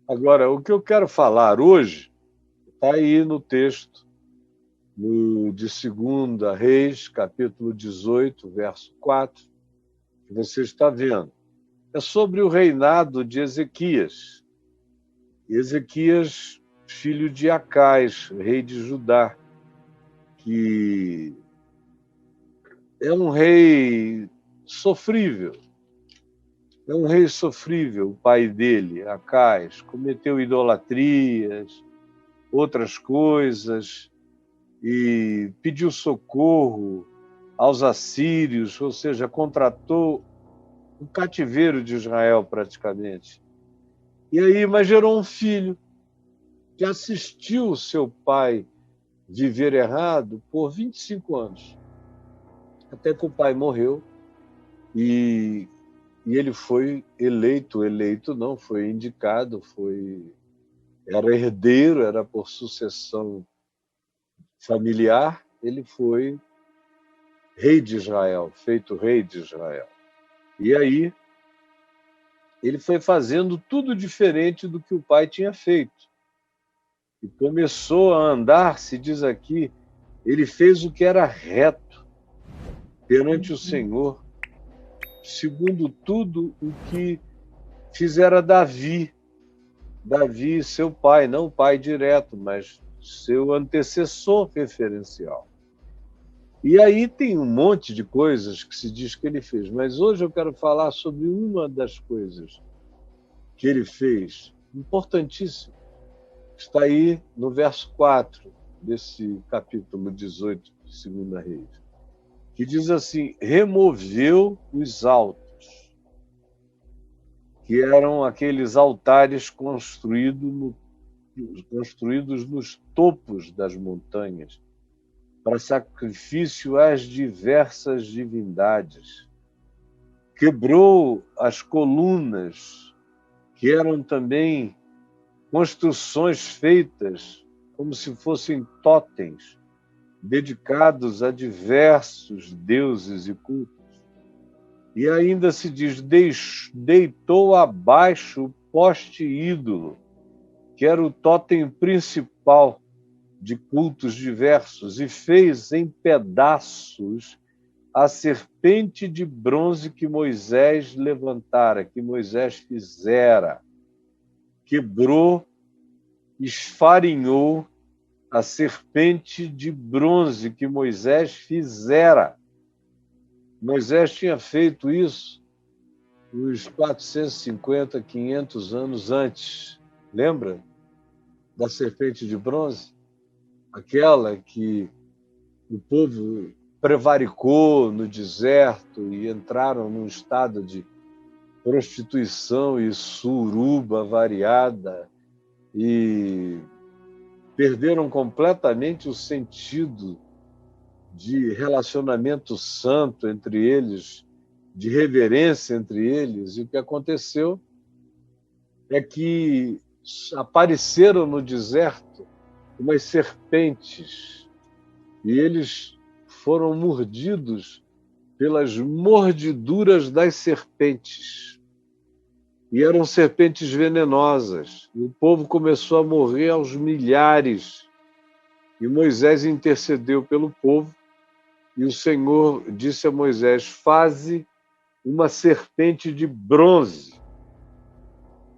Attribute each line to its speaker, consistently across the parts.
Speaker 1: Agora, o que eu quero falar hoje está aí no texto de 2 Reis, capítulo 18, verso 4, que você está vendo. É sobre o reinado de Ezequias. Ezequias, filho de Acais, rei de Judá, que é um rei sofrível. É um rei sofrível, o pai dele, Acais, cometeu idolatrias, outras coisas, e pediu socorro aos assírios, ou seja, contratou um cativeiro de Israel praticamente. E aí, mas gerou um filho que assistiu o seu pai viver errado por 25 anos, até que o pai morreu e, e ele foi eleito não, foi indicado, era herdeiro, era por sucessão familiar, ele foi rei de Israel, feito rei de Israel. E aí ele foi fazendo tudo diferente do que o pai tinha feito. E começou a andar, se diz aqui, ele fez o que era reto perante o Senhor, segundo tudo o que fizera Davi. Davi, seu pai, não pai direto, mas seu antecessor referencial. E aí tem um monte de coisas que se diz que ele fez, mas hoje eu quero falar sobre uma das coisas que ele fez, importantíssimo. Está aí no verso 4 desse capítulo 18 de 2 Reis, que diz assim: removeu os altos, que eram aqueles altares construídos nos topos das montanhas, para sacrifício às diversas divindades. Quebrou as colunas, que eram também construções feitas como se fossem totens, dedicados a diversos deuses e cultos. E ainda se diz, deitou abaixo o poste ídolo, que era o totem principal de cultos diversos, e fez em pedaços a serpente de bronze que Moisés levantara, que Moisés fizera. Quebrou, esfarinhou a serpente de bronze que Moisés fizera. Moisés tinha feito isso uns 450, 500 anos antes. Lembra da serpente de bronze? Aquela que o povo prevaricou no deserto e entraram num estado de prostituição e suruba variada e perderam completamente o sentido de relacionamento santo entre eles, de reverência entre eles. E o que aconteceu é que apareceram no deserto umas serpentes e eles foram mordidos pelas mordiduras das serpentes. E eram serpentes venenosas. E o povo começou a morrer aos milhares. E Moisés intercedeu pelo povo. E o Senhor disse a Moisés: faze uma serpente de bronze.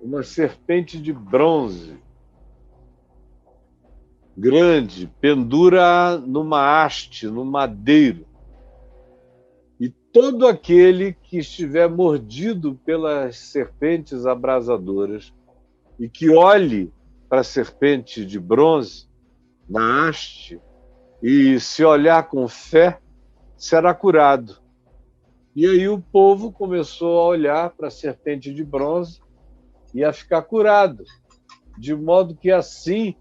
Speaker 1: Uma serpente de bronze. Grande, pendura numa haste, no madeiro. E todo aquele que estiver mordido pelas serpentes abrasadoras e que olhe para a serpente de bronze na haste e se olhar com fé, será curado. E aí o povo começou a olhar para a serpente de bronze e a ficar curado, de modo que assim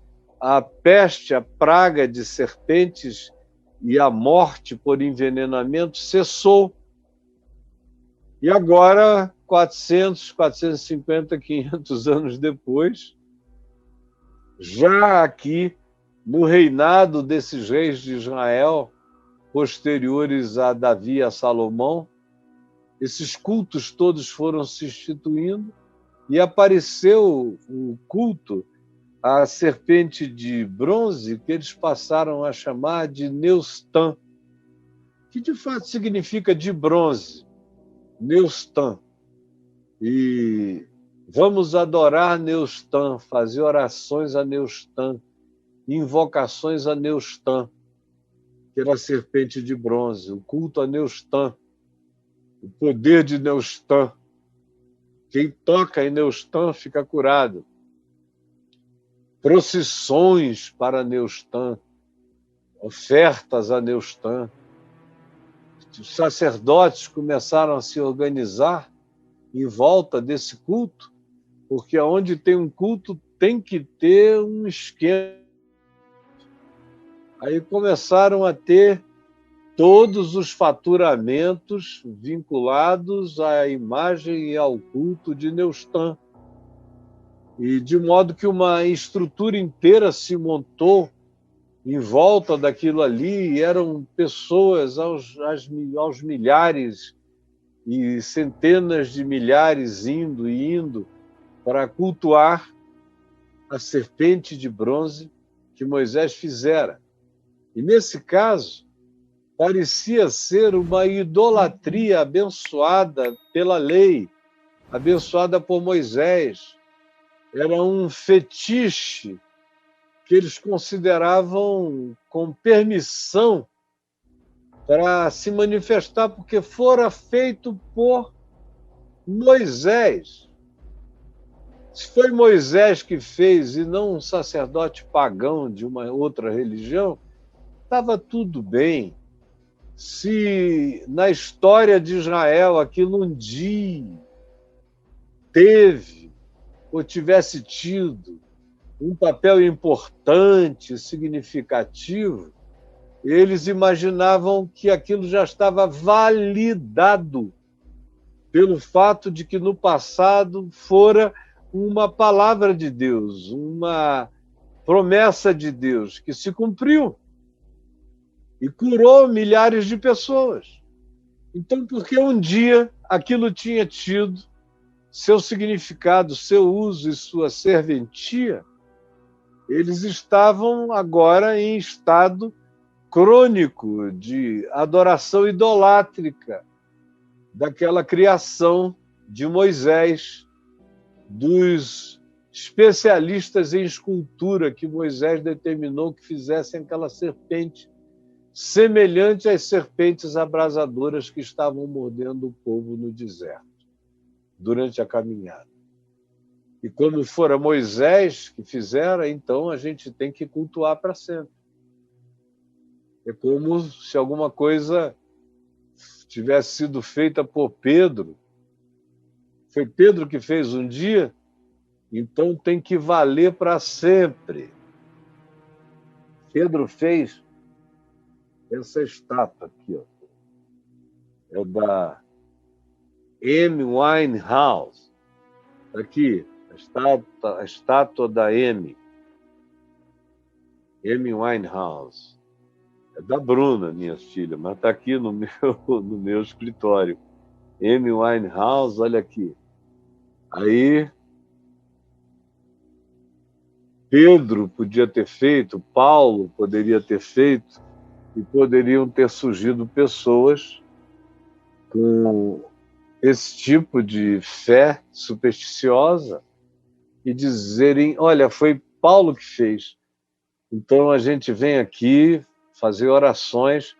Speaker 1: a peste, a praga de serpentes e a morte por envenenamento cessou. E agora, 400, 450, 500 anos depois, já aqui no reinado desses reis de Israel, posteriores a Davi e a Salomão, esses cultos todos foram se instituindo e apareceu o culto à serpente de bronze, que eles passaram a chamar de Neustan, que de fato significa de bronze, Neustan. E vamos adorar Neustan, fazer orações a Neustan, invocações a Neustan, que era a serpente de bronze, o culto a Neustan, o poder de Neustan. Quem toca em Neustan fica curado. Procissões para Neustan, ofertas a Neustan. Os sacerdotes começaram a se organizar em volta desse culto, porque onde tem um culto tem que ter um esquema. Aí começaram a ter todos os faturamentos vinculados à imagem e ao culto de Neustan. E de modo que uma estrutura inteira se montou em volta daquilo ali, e eram pessoas aos milhares e centenas de milhares indo para cultuar a serpente de bronze que Moisés fizera. E nesse caso, parecia ser uma idolatria abençoada pela lei, abençoada por Moisés. Era um fetiche que eles consideravam com permissão para se manifestar, porque fora feito por Moisés. Se foi Moisés que fez e não um sacerdote pagão de uma outra religião, estava tudo bem. Se na história de Israel aquilo um dia teve ou tivesse tido um papel importante, significativo, eles imaginavam que aquilo já estava validado pelo fato de que no passado fora uma palavra de Deus, uma promessa de Deus que se cumpriu e curou milhares de pessoas. Então, porque um dia aquilo tinha tido seu significado, seu uso e sua serventia, eles estavam agora em estado crônico de adoração idolátrica daquela criação de Moisés, dos especialistas em escultura que Moisés determinou que fizessem aquela serpente, semelhante às serpentes abrasadoras que estavam mordendo o povo no deserto durante a caminhada. E quando fora Moisés que fizera, então a gente tem que cultuar para sempre. É como se alguma coisa tivesse sido feita por Pedro. Foi Pedro que fez um dia, então tem que valer para sempre. Pedro fez essa estátua aqui, ó. É da Amy Winehouse. Aqui, a estátua da Amy Winehouse. É da Bruna, minha filha, mas está aqui no meu escritório. Amy Winehouse, olha aqui. Aí, Pedro podia ter feito, Paulo poderia ter feito, e poderiam ter surgido pessoas com esse tipo de fé supersticiosa e dizerem, olha, foi Paulo que fez. Então a gente vem aqui fazer orações,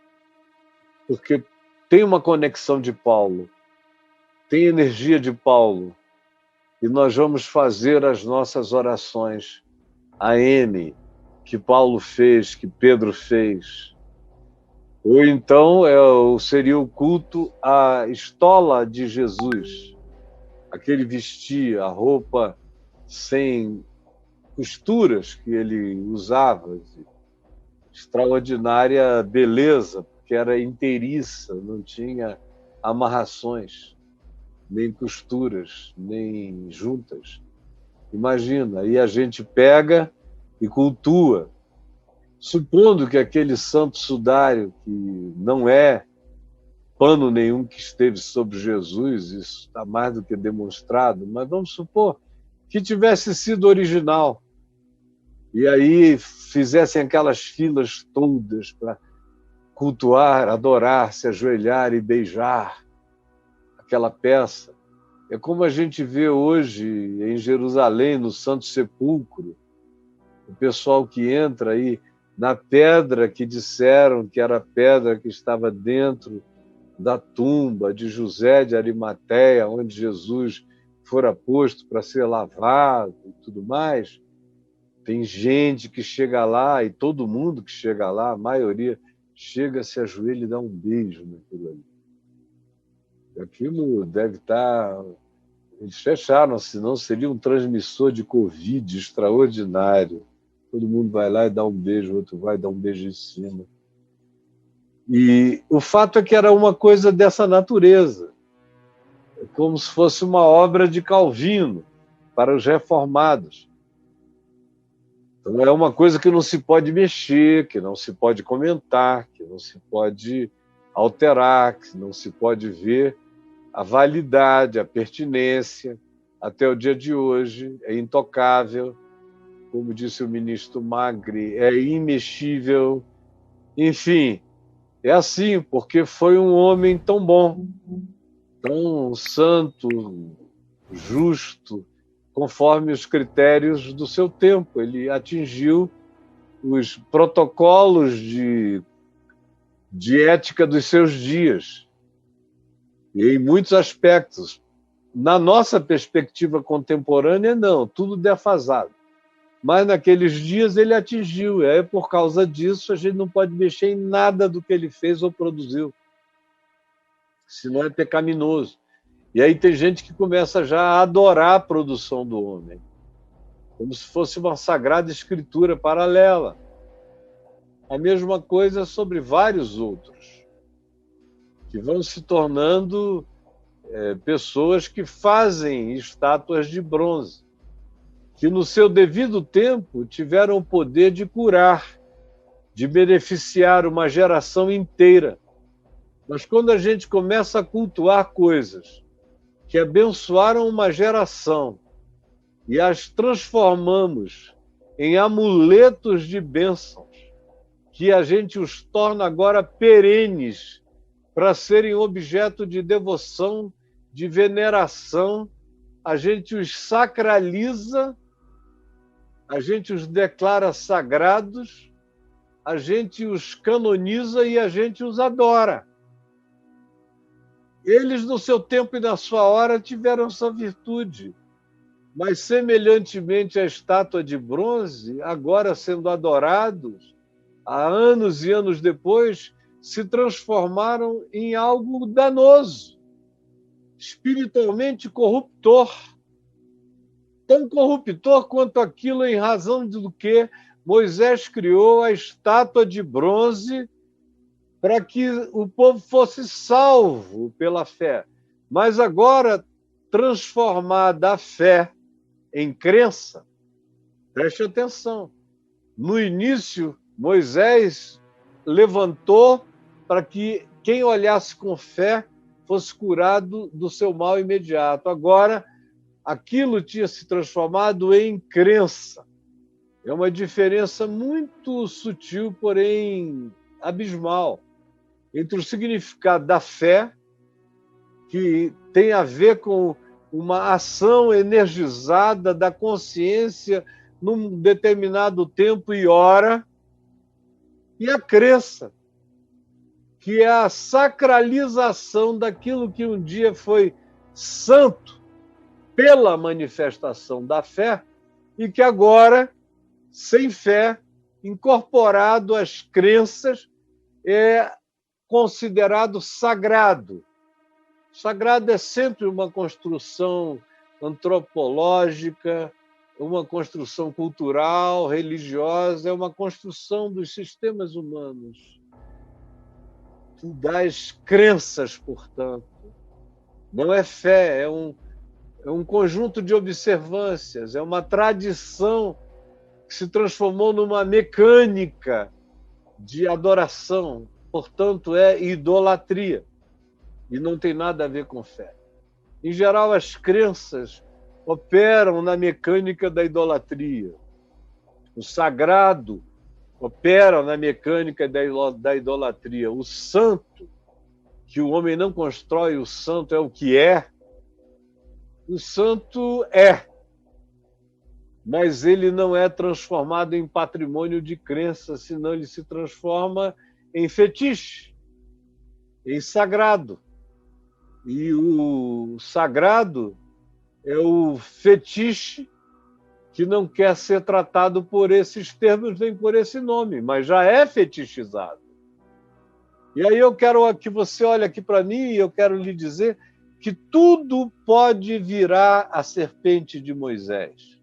Speaker 1: porque tem uma conexão de Paulo, tem energia de Paulo, e nós vamos fazer as nossas orações a M, que Paulo fez, que Pedro fez. Ou então seria o culto à estola de Jesus, aquele vestia, a roupa sem costuras que ele usava, de extraordinária beleza, porque era inteiriça, não tinha amarrações, nem costuras, nem juntas. Imagina, aí a gente pega e cultua, supondo que aquele santo sudário, que não é pano nenhum que esteve sobre Jesus, isso está mais do que demonstrado, mas vamos supor que tivesse sido original, e aí fizessem aquelas filas todas para cultuar, adorar, se ajoelhar e beijar aquela peça. É como a gente vê hoje em Jerusalém, no Santo Sepulcro, o pessoal que entra aí na pedra que disseram que era a pedra que estava dentro da tumba de José de Arimateia, onde Jesus fora posto para ser lavado e tudo mais. Tem gente que chega lá, e todo mundo que chega lá, a maioria, chega, se ajoelha e dá um beijo naquilo ali. Aquilo deve estar... Eles fecharam, senão seria um transmissor de Covid extraordinário. Todo mundo vai lá e dá um beijo, o outro vai dar um beijo em cima. E o fato é que era uma coisa dessa natureza, como se fosse uma obra de Calvino para os reformados. Então é uma coisa que não se pode mexer, que não se pode comentar, que não se pode alterar, que não se pode ver a validade, a pertinência. Até o dia de hoje é intocável, como disse o ministro Magri, é imexível. Enfim, é assim, porque foi um homem tão bom, tão santo, justo, conforme os critérios do seu tempo. Ele atingiu os protocolos de ética dos seus dias. E em muitos aspectos, na nossa perspectiva contemporânea, não, tudo defasado. Mas naqueles dias ele atingiu, e aí, por causa disso a gente não pode mexer em nada do que ele fez ou produziu, senão é pecaminoso. E aí tem gente que começa já a adorar a produção do homem, como se fosse uma sagrada escritura paralela. A mesma coisa sobre vários outros, que vão se tornando pessoas que fazem estátuas de bronze, que no seu devido tempo tiveram o poder de curar, de beneficiar uma geração inteira. Mas quando a gente começa a cultuar coisas que abençoaram uma geração e as transformamos em amuletos de bênçãos, que a gente os torna agora perenes para serem objeto de devoção, de veneração, a gente os sacraliza, a gente os declara sagrados, a gente os canoniza e a gente os adora. Eles, no seu tempo e na sua hora, tiveram essa virtude, mas, semelhantemente à estátua de bronze, agora sendo adorados, há anos e anos depois, se transformaram em algo danoso, espiritualmente corruptor. Tão corruptor quanto aquilo, em razão do que Moisés criou a estátua de bronze para que o povo fosse salvo pela fé. Mas agora, transformada a fé em crença, preste atenção. No início, Moisés levantou para que quem olhasse com fé fosse curado do seu mal imediato. Agora, aquilo tinha se transformado em crença. É uma diferença muito sutil, porém abismal, entre o significado da fé, que tem a ver com uma ação energizada da consciência num determinado tempo e hora, e a crença, que é a sacralização daquilo que um dia foi santo pela manifestação da fé e que agora, sem fé, incorporado às crenças, é considerado sagrado. Sagrado é sempre uma construção antropológica, uma construção cultural, religiosa, é uma construção dos sistemas humanos, das crenças, portanto. Não é fé, é um conjunto de observâncias, é uma tradição que se transformou numa mecânica de adoração, portanto, é idolatria. e não tem nada a ver com fé. Em geral, as crenças operam na mecânica da idolatria. O sagrado opera na mecânica da idolatria. O santo, que o homem não constrói, o santo é o que é. O santo é, mas ele não é transformado em patrimônio de crença, senão ele se transforma em fetiche, em sagrado. E o sagrado é o fetiche que não quer ser tratado por esses termos nem por esse nome, mas já é fetichizado. E aí eu quero que você olhe aqui para mim e eu quero lhe dizer que tudo pode virar a serpente de Moisés.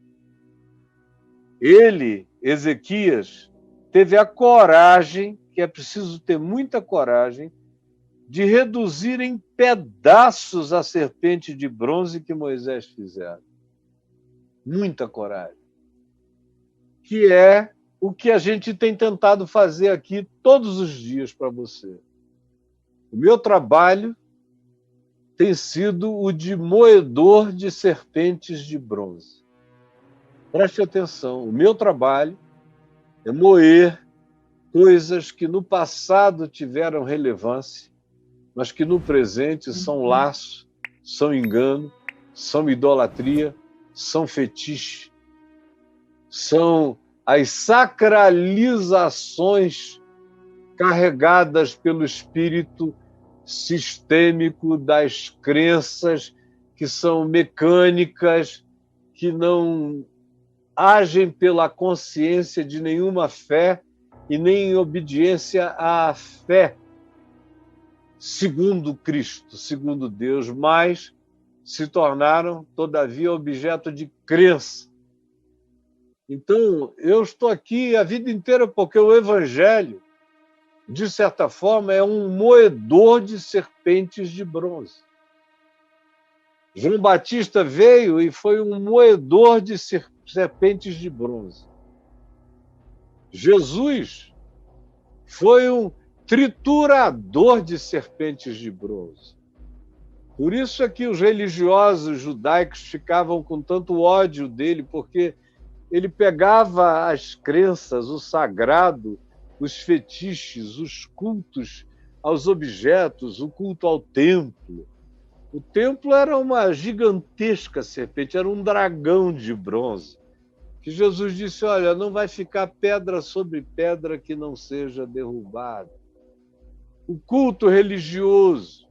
Speaker 1: Ele, Ezequias, teve a coragem, que é preciso ter muita coragem, de reduzir em pedaços a serpente de bronze que Moisés fizera. Muita coragem. Que é o que a gente tem tentado fazer aqui todos os dias para você. O meu trabalho tem sido o de moedor de serpentes de bronze. Preste atenção, o meu trabalho é moer coisas que no passado tiveram relevância, mas que no presente são laço, são engano, são idolatria, são fetiche, são as sacralizações carregadas pelo espírito sistêmico das crenças que são mecânicas, que não agem pela consciência de nenhuma fé e nem em obediência à fé segundo Cristo, segundo Deus, mas se tornaram, todavia, objeto de crença. Então, eu estou aqui a vida inteira porque o Evangelho, de certa forma, é um moedor de serpentes de bronze. João Batista veio e foi um moedor de serpentes de bronze. Jesus foi um triturador de serpentes de bronze. Por isso é que os religiosos judaicos ficavam com tanto ódio dele, porque ele pegava as crenças, o sagrado, os fetiches, os cultos aos objetos, o culto ao templo. O templo era uma gigantesca serpente, era um dragão de bronze, que Jesus disse, olha, não vai ficar pedra sobre pedra que não seja derrubada. O culto religioso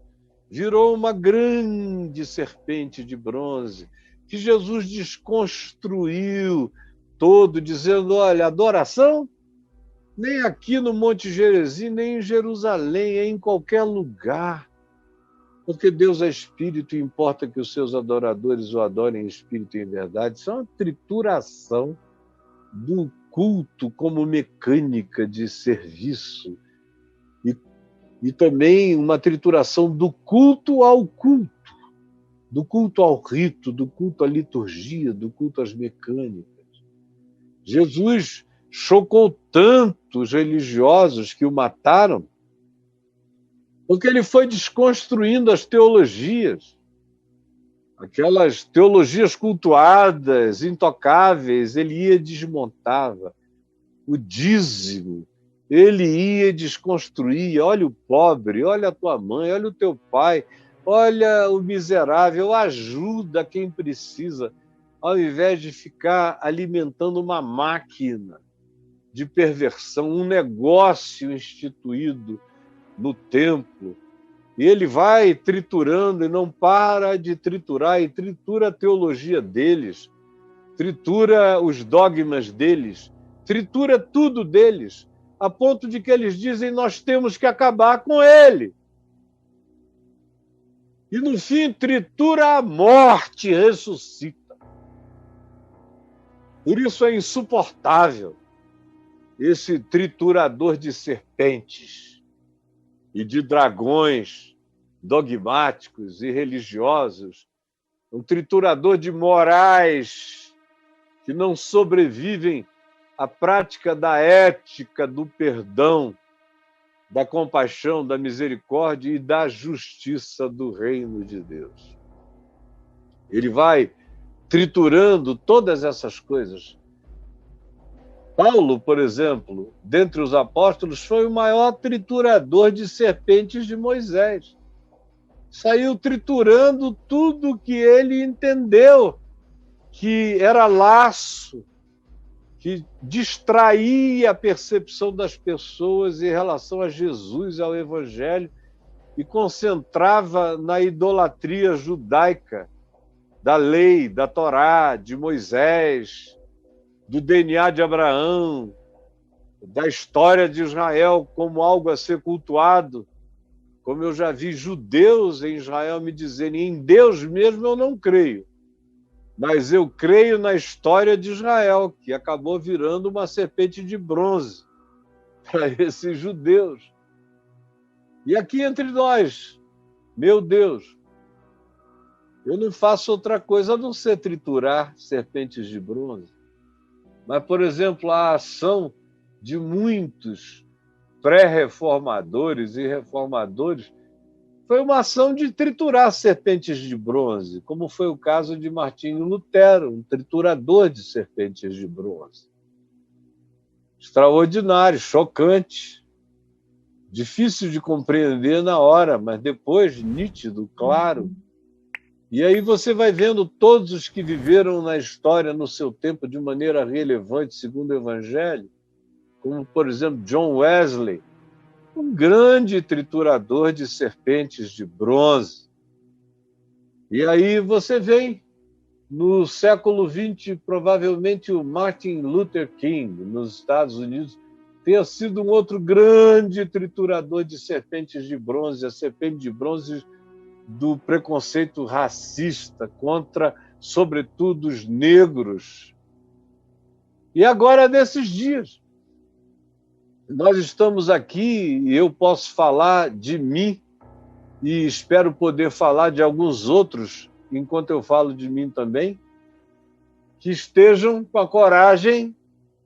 Speaker 1: virou uma grande serpente de bronze, que Jesus desconstruiu todo, dizendo, olha, adoração nem aqui no Monte Gerizim, nem em Jerusalém, é em qualquer lugar. Porque Deus é espírito e importa que os seus adoradores o adorem em espírito e em verdade. Isso é uma trituração do culto como mecânica de serviço e também uma trituração do culto ao culto, do culto ao rito, do culto à liturgia, do culto às mecânicas. Jesus chocou tanto os religiosos que o mataram, porque ele foi desconstruindo as teologias, aquelas teologias cultuadas, intocáveis, ele ia e desmontava. O dízimo, ele ia e desconstruía. Olha o pobre, olha a tua mãe, olha o teu pai, olha o miserável, ajuda quem precisa, ao invés de ficar alimentando uma máquina de perversão, um negócio instituído no templo. E ele vai triturando e não para de triturar, e tritura a teologia deles, tritura os dogmas deles, tritura tudo deles, a ponto de que eles dizem nós temos que acabar com ele. E no fim tritura a morte, ressuscita. Por isso é insuportável esse triturador de serpentes e de dragões dogmáticos e religiosos, um triturador de morais que não sobrevivem à prática da ética do perdão, da compaixão, da misericórdia e da justiça do reino de Deus. Ele vai triturando todas essas coisas. Paulo, por exemplo, dentre os apóstolos, foi o maior triturador de serpentes de Moisés. Saiu triturando tudo que ele entendeu que era laço, que distraía a percepção das pessoas em relação a Jesus, ao Evangelho, e concentrava na idolatria judaica, da lei, da Torá, de Moisés, do DNA de Abraão, da história de Israel como algo a ser cultuado. Como eu já vi judeus em Israel me dizerem, em Deus mesmo eu não creio, mas eu creio na história de Israel, que acabou virando uma serpente de bronze para esses judeus. E aqui entre nós, meu Deus, eu não faço outra coisa a não ser triturar serpentes de bronze. Mas, por exemplo, a ação de muitos pré-reformadores e reformadores foi uma ação de triturar serpentes de bronze, como foi o caso de Martinho Lutero, um triturador de serpentes de bronze. Extraordinário, chocante, difícil de compreender na hora, mas depois nítido, claro. E aí você vai vendo todos os que viveram na história no seu tempo de maneira relevante, segundo o Evangelho, como, por exemplo, John Wesley, um grande triturador de serpentes de bronze. E aí você vem, no século XX, provavelmente o Martin Luther King, nos Estados Unidos, tenha sido um outro grande triturador de serpentes de bronze, a serpente de bronze do preconceito racista contra, sobretudo, os negros. E agora, nesses dias, nós estamos aqui e eu posso falar de mim e espero poder falar de alguns outros, enquanto eu falo de mim também, que estejam com a coragem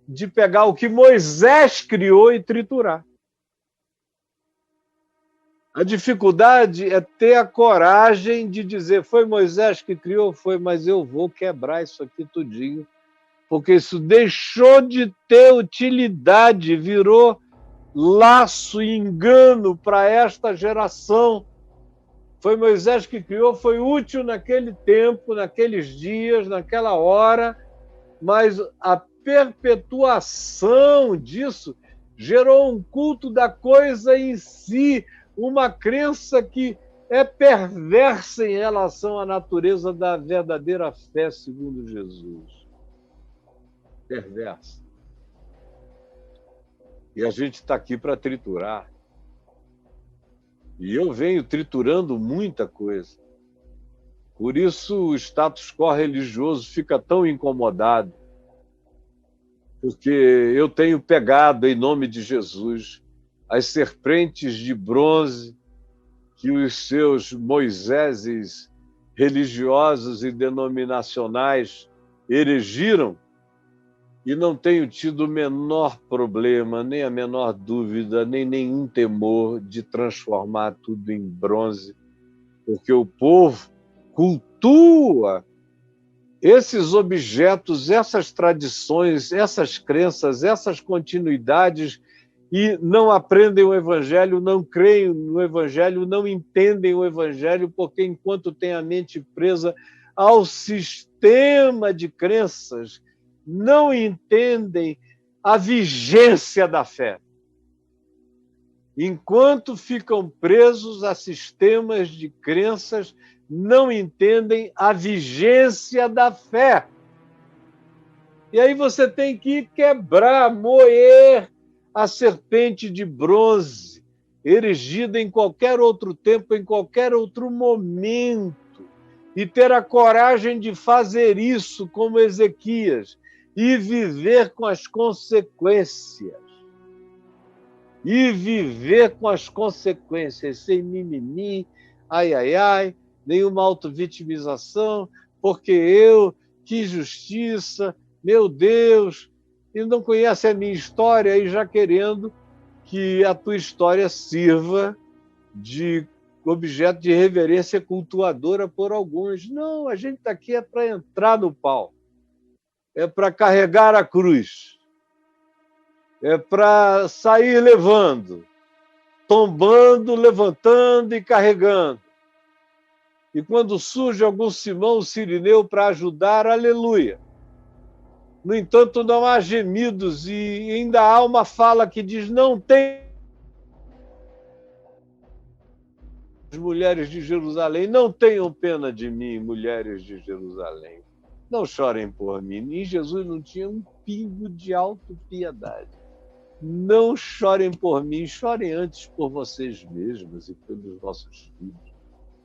Speaker 1: de pegar o que Moisés criou e triturar. A dificuldade é ter a coragem de dizer, foi Moisés que criou? Foi, mas eu vou quebrar isso aqui tudinho, porque isso deixou de ter utilidade, virou laço e engano para esta geração. Foi Moisés que criou, foi útil naquele tempo, naqueles dias, naquela hora, mas a perpetuação disso gerou um culto da coisa em si, uma crença que é perversa em relação à natureza da verdadeira fé segundo Jesus. Perversa. E a gente está aqui para triturar. E eu venho triturando muita coisa. Por isso o status quo religioso fica tão incomodado. Porque eu tenho pegado, em nome de Jesus, as serpentes de bronze que os seus Moiséses religiosos e denominacionais erigiram, e não tenho tido o menor problema, nem a menor dúvida, nem nenhum temor de transformar tudo em bronze, porque o povo cultua esses objetos, essas tradições, essas crenças, essas continuidades, e não aprendem o Evangelho, não creem no Evangelho, não entendem o Evangelho, porque enquanto tem a mente presa ao sistema de crenças, não entendem a vigência da fé. Enquanto ficam presos a sistemas de crenças, não entendem a vigência da fé. E aí você tem que quebrar, moer a serpente de bronze, erigida em qualquer outro tempo, em qualquer outro momento, e ter a coragem de fazer isso como Ezequias, e viver com as consequências. E viver com as consequências, sem mimimi, ai, ai, ai, nenhuma autovitimização, porque que justiça, meu Deus, e não conhece a minha história e já querendo que a tua história sirva de objeto de reverência cultuadora por alguns. Não, a gente está aqui para entrar no pau, é para carregar a cruz, é para sair levando, tombando, levantando e carregando. E quando surge algum Simão Cirineu para ajudar, aleluia. No entanto, não há gemidos e ainda há uma fala que diz: não tem. As mulheres de Jerusalém, não tenham pena de mim, mulheres de Jerusalém. Não chorem por mim. E Jesus não tinha um pingo de autopiedade. Não chorem por mim, chorem antes por vocês mesmos e pelos vossos filhos,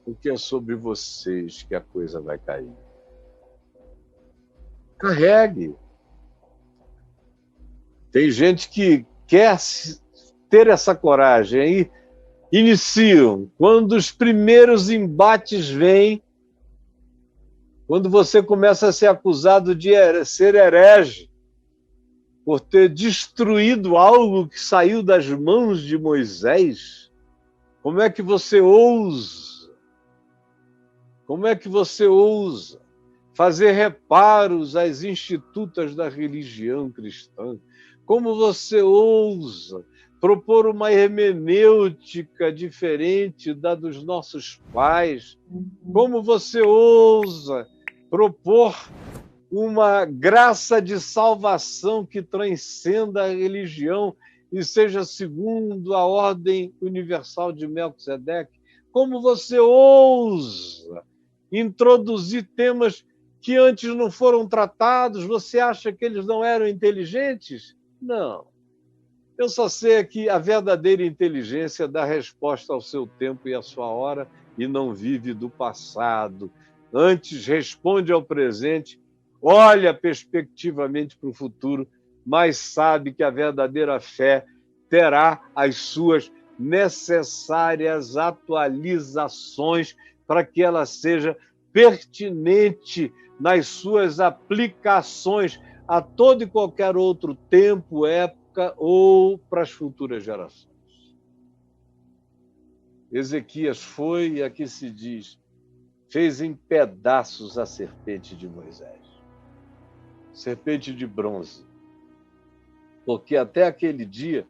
Speaker 1: porque é sobre vocês que a coisa vai cair. Carregue. Tem gente que quer ter essa coragem aí, iniciam. Quando os primeiros embates vêm, quando você começa a ser acusado de ser herege, por ter destruído algo que saiu das mãos de Moisés, como é que você ousa? Como é que você ousa fazer reparos às institutas da religião cristã? Como você ousa propor uma hermenêutica diferente da dos nossos pais? Como você ousa propor uma graça de salvação que transcenda a religião e seja segundo a ordem universal de Melquisedeque? Como você ousa introduzir temas que antes não foram tratados? Você acha que eles não eram inteligentes? Não. Eu só sei que a verdadeira inteligência dá resposta ao seu tempo e à sua hora e não vive do passado. Antes responde ao presente, olha perspectivamente para o futuro, mas sabe que a verdadeira fé terá as suas necessárias atualizações para que ela seja pertinente nas suas aplicações a todo e qualquer outro tempo, época ou para as futuras gerações. Ezequias foi, e aqui se diz, fez em pedaços a serpente de Moisés. Serpente de bronze. Porque até aquele dia,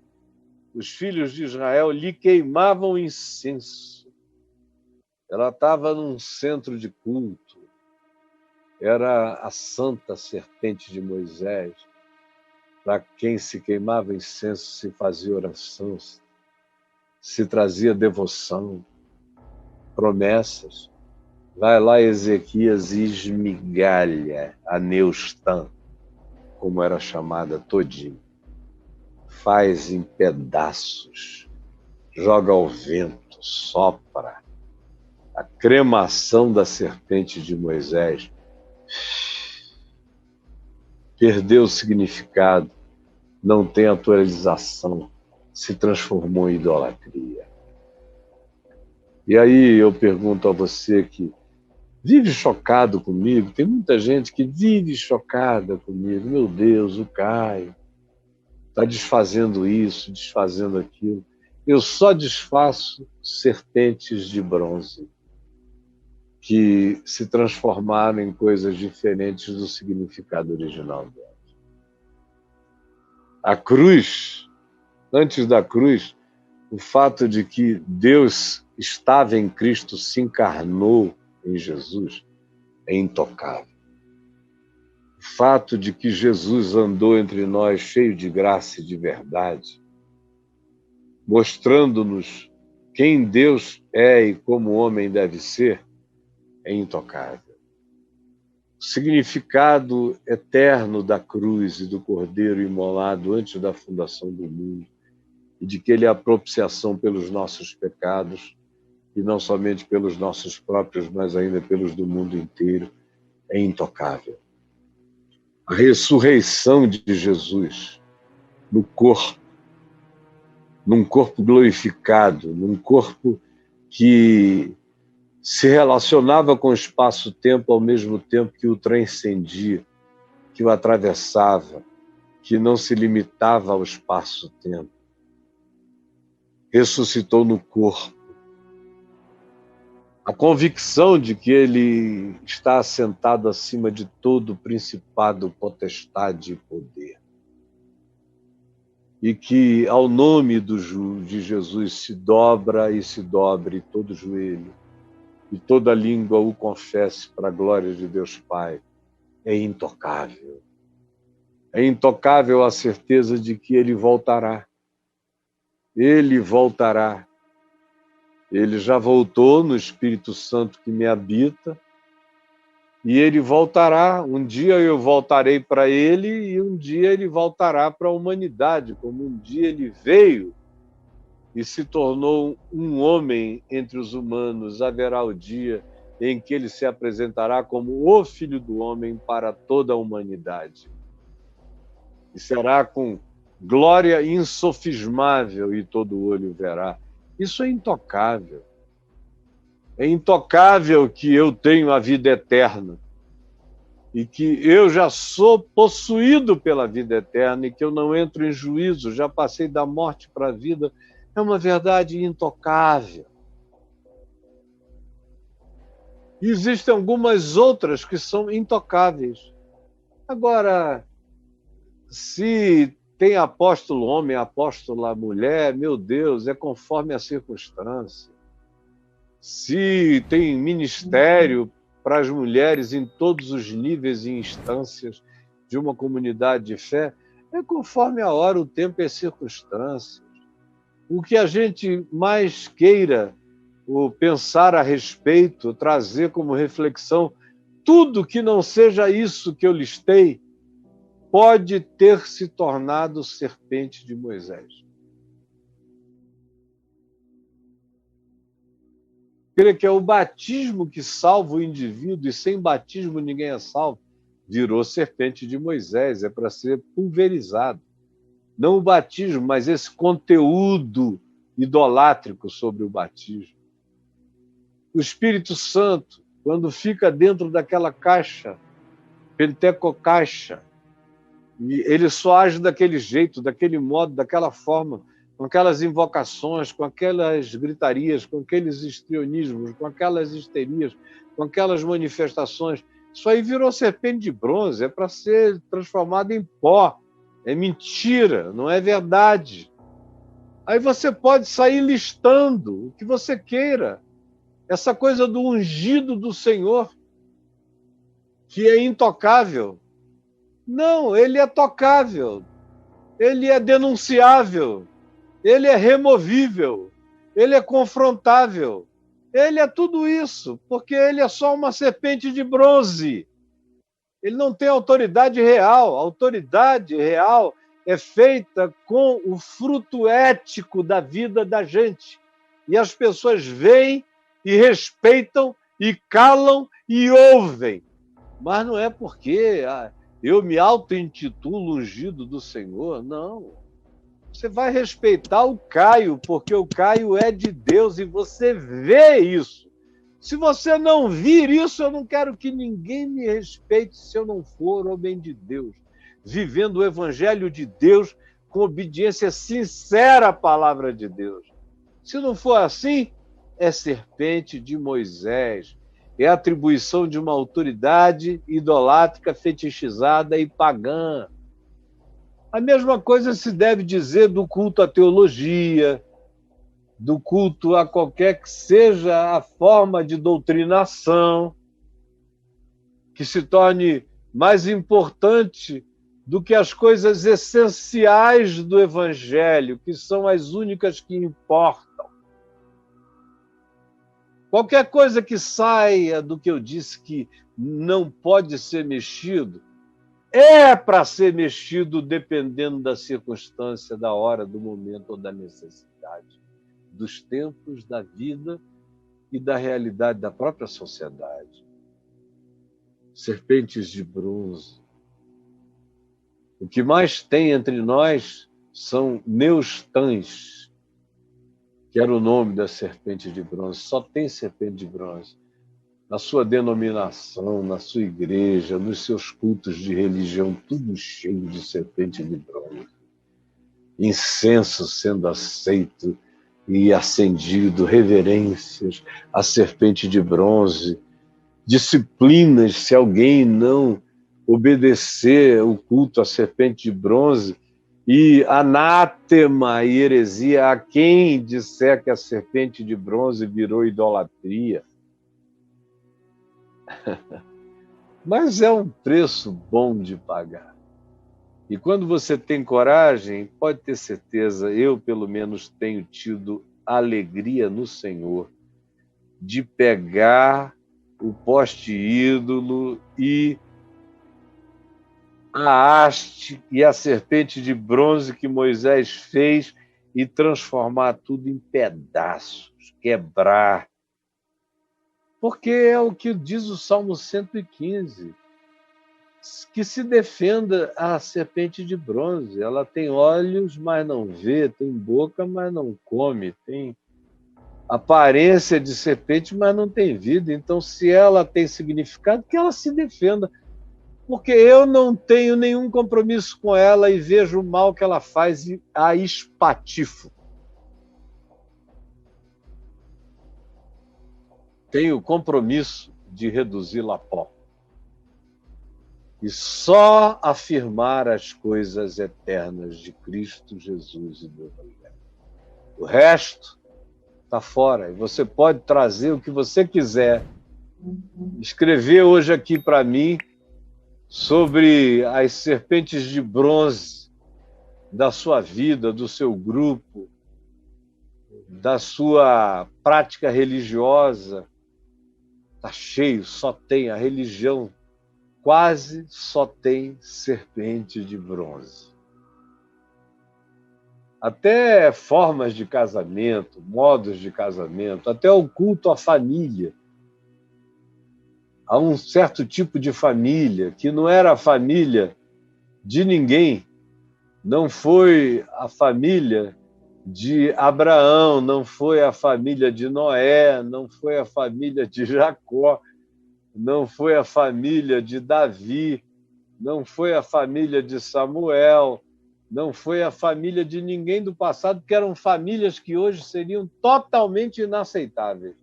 Speaker 1: os filhos de Israel lhe queimavam incenso. Ela estava num centro de culto. Era a santa serpente de Moisés, para quem se queimava incenso, se fazia oração, se trazia devoção, promessas. Vai lá Ezequias e esmigalha a Neustã, como era chamada, todinho. Faz em pedaços, joga ao vento, sopra. A cremação da serpente de Moisés perdeu o significado, não tem atualização, se transformou em idolatria. E aí eu pergunto a você que vive chocado comigo, tem muita gente que vive chocada comigo, meu Deus, o Caio está desfazendo isso, desfazendo aquilo. Eu só desfaço serpentes de bronze que se transformaram em coisas diferentes do significado original delas. A cruz, antes da cruz, o fato de que Deus estava em Cristo, se encarnou em Jesus, é intocável. O fato de que Jesus andou entre nós cheio de graça e de verdade, mostrando-nos quem Deus é e como o homem deve ser, é intocável. O significado eterno da cruz e do Cordeiro imolado antes da fundação do mundo, e de que ele é a propiciação pelos nossos pecados, e não somente pelos nossos próprios, mas ainda pelos do mundo inteiro, é intocável. A ressurreição de Jesus no corpo, num corpo glorificado, num corpo que se relacionava com o espaço-tempo ao mesmo tempo que o transcendia, que o atravessava, que não se limitava ao espaço-tempo. ressuscitou no corpo. A convicção de que ele está assentado acima de todo principado, potestade e poder. E que ao nome de Jesus se dobra e se dobre todo joelho, e toda língua o confesse para a glória de Deus Pai, é intocável. É intocável a certeza de que ele voltará. Ele voltará. Ele já voltou no Espírito Santo que me habita, e ele voltará. Um dia eu voltarei para ele, e um dia ele voltará para a humanidade, como um dia ele veio e se tornou um homem entre os humanos. Haverá o dia em que ele se apresentará como o Filho do Homem para toda a humanidade. E será com glória insofismável, e todo olho verá. Isso é intocável. É intocável que eu tenho a vida eterna e que eu já sou possuído pela vida eterna e que eu não entro em juízo, já passei da morte para a vida. É uma verdade intocável. E existem algumas outras que são intocáveis. Agora, se tem apóstolo homem, apóstola mulher, meu Deus, é conforme a circunstância. Se tem ministério para as mulheres em todos os níveis e instâncias de uma comunidade de fé, é conforme a hora, o tempo e as circunstâncias. O que a gente mais queira pensar a respeito, trazer como reflexão, tudo que não seja isso que eu listei, pode ter se tornado serpente de Moisés. Creio que é o batismo que salva o indivíduo, e sem batismo ninguém é salvo. Virou serpente de Moisés, é para ser pulverizado. Não o batismo, mas esse conteúdo idolátrico sobre o batismo. O Espírito Santo, quando fica dentro daquela caixa, pentecocaixa, e ele só age daquele jeito, daquele modo, daquela forma, com aquelas invocações, com aquelas gritarias, com aqueles histrionismos, com aquelas histerias, com aquelas manifestações. Isso aí virou serpente de bronze, é para ser transformado em pó. É mentira, não é verdade. Aí você pode sair listando o que você queira. Essa coisa do ungido do Senhor, que é intocável. Não, ele é tocável, ele é denunciável, ele é removível, ele é confrontável, ele é tudo isso, porque ele é só uma serpente de bronze. Ele não tem autoridade real. A autoridade real é feita com o fruto ético da vida da gente. E as pessoas veem e respeitam e calam e ouvem. Mas não é porque eu me auto-intitulo ungido do Senhor, não. Você vai respeitar o Caio, porque o Caio é de Deus e você vê isso. Se você não vir isso, eu não quero que ninguém me respeite se eu não for homem de Deus, vivendo o evangelho de Deus com obediência sincera à palavra de Deus. Se não for assim, é serpente de Moisés, é atribuição de uma autoridade idolátrica, fetichizada e pagã. A mesma coisa se deve dizer do culto à teologia, do culto a qualquer que seja a forma de doutrinação, que se torne mais importante do que as coisas essenciais do Evangelho, que são as únicas que importam. Qualquer coisa que saia do que eu disse que não pode ser mexido, é para ser mexido dependendo da circunstância, da hora, do momento ou da necessidade, dos tempos, da vida e da realidade da própria sociedade. Serpentes de bronze. O que mais tem entre nós são neustãs, que era o nome da serpente de bronze. Só tem serpente de bronze. Na sua denominação, na sua igreja, nos seus cultos de religião, tudo cheio de serpente de bronze. Incenso sendo aceito e acendido, reverências à serpente de bronze, disciplinas se alguém não obedecer o culto à serpente de bronze, e anátema e heresia a quem disser que a serpente de bronze virou idolatria. Mas é um preço bom de pagar. E quando você tem coragem, pode ter certeza, eu pelo menos tenho tido alegria no Senhor de pegar o poste ídolo e a haste e a serpente de bronze que Moisés fez e transformar tudo em pedaços, quebrar. Porque é o que diz o Salmo 115, que se defenda a serpente de bronze. Ela tem olhos, mas não vê, tem boca, mas não come, tem aparência de serpente, mas não tem vida. Então, se ela tem significado, que ela se defenda. Porque eu não tenho nenhum compromisso com ela e vejo o mal que ela faz e a espatifo. Tenho compromisso de reduzi-la a pó. E só afirmar as coisas eternas de Cristo Jesus e do Evangelho. O resto está fora. E você pode trazer o que você quiser. Escrever hoje aqui para mim sobre as serpentes de bronze da sua vida, do seu grupo, da sua prática religiosa. Está cheio, só tem a religião, quase só tem serpente de bronze. Até formas de casamento, modos de casamento, até o culto à família. Há um certo tipo de família que não era a família de ninguém, não foi a família de Abraão, não foi a família de Noé, não foi a família de Jacó, não foi a família de Davi, não foi a família de Samuel, não foi a família de ninguém do passado, que eram famílias que hoje seriam totalmente inaceitáveis.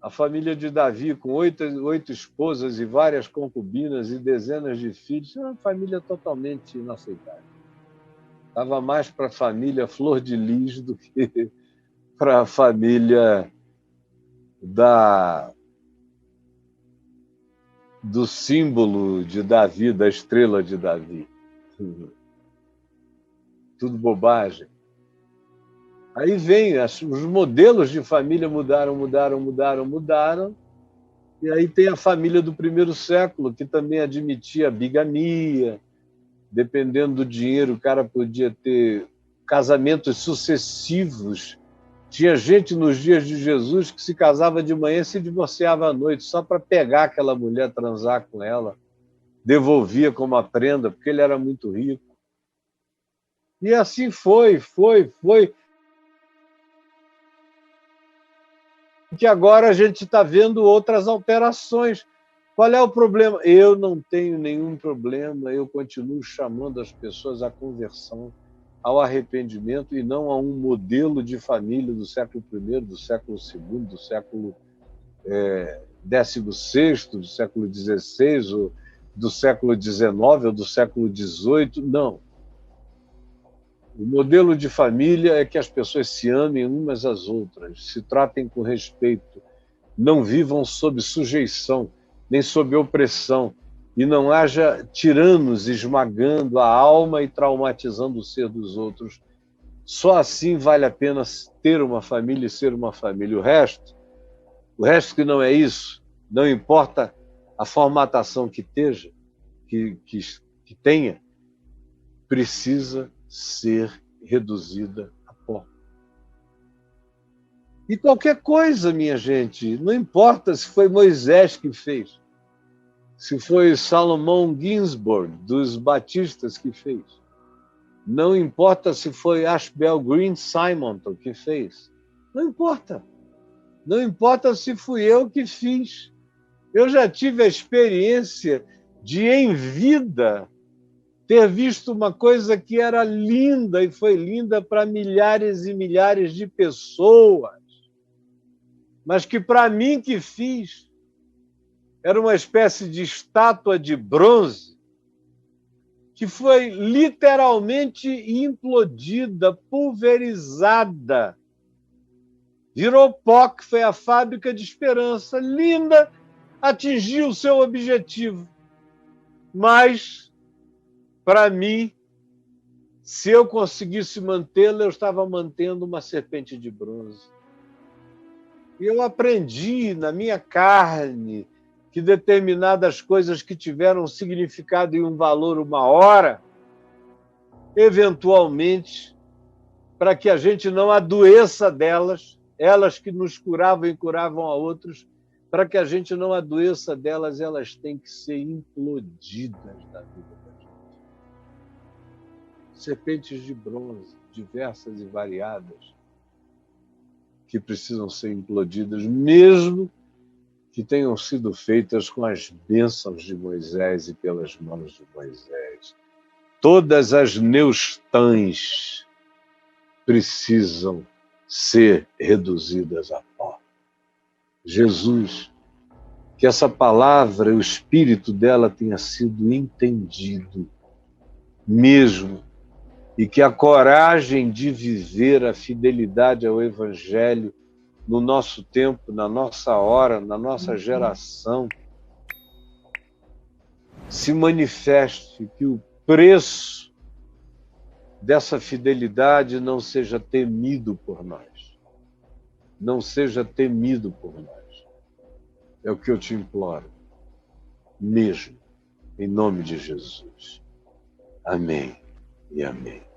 Speaker 1: A família de Davi, com oito esposas e várias concubinas e dezenas de filhos, era uma família totalmente inaceitável. Estava mais para a família Flor de Lis do que para a família do símbolo de Davi, da estrela de Davi. Tudo bobagem. Aí vem, os modelos de família mudaram, e aí tem a família do primeiro século, que também admitia bigamia, dependendo do dinheiro, o cara podia ter casamentos sucessivos. Tinha gente nos dias de Jesus que se casava de manhã e se divorciava à noite, só para pegar aquela mulher, transar com ela, devolvia como a prenda, porque ele era muito rico. E assim foi. Que agora a gente está vendo outras alterações. Qual é o problema? Eu não tenho nenhum problema, eu continuo chamando as pessoas à conversão, ao arrependimento, e não a um modelo de família do século I, do século II, do século XVI, do século XVI, ou do século XIX, ou do século XVIII. Não. O modelo de família é que as pessoas se amem umas às outras, se tratem com respeito, não vivam sob sujeição, nem sob opressão, e não haja tiranos esmagando a alma e traumatizando o ser dos outros. Só assim vale a pena ter uma família e ser uma família. O resto que não é isso, não importa a formatação que tenha, precisa ser reduzida a pó. E qualquer coisa, minha gente, não importa se foi Moisés que fez, se foi Salomão Ginsburg, dos batistas, que fez, não importa se foi Ashbel Green Simonton que fez, não importa. Não importa se fui eu que fiz. Eu já tive a experiência de, em vida, ter visto uma coisa que era linda e foi linda para milhares e milhares de pessoas, mas que para mim que fiz era uma espécie de estátua de bronze que foi literalmente implodida, pulverizada. Virou pó, que foi a fábrica de esperança. Linda, atingiu o seu objetivo. Mas, para mim, se eu conseguisse mantê-la, eu estava mantendo uma serpente de bronze. E eu aprendi na minha carne que determinadas coisas que tiveram um significado e um valor uma hora, eventualmente, para que a gente não adoeça delas, elas que nos curavam e curavam a outros, para que a gente não adoeça delas, elas têm que ser implodidas da vida da gente. Serpentes de bronze, diversas e variadas, que precisam ser implodidas, mesmo que tenham sido feitas com as bênçãos de Moisés e pelas mãos de Moisés. Todas as neustãs precisam ser reduzidas a pó. Jesus, que essa palavra, o espírito dela tenha sido entendido mesmo, e que a coragem de viver a fidelidade ao Evangelho no nosso tempo, na nossa hora, na nossa geração, se manifeste, que o preço dessa fidelidade não seja temido por nós. Não seja temido por nós. É o que eu te imploro, mesmo, em nome de Jesus. Amém e amém.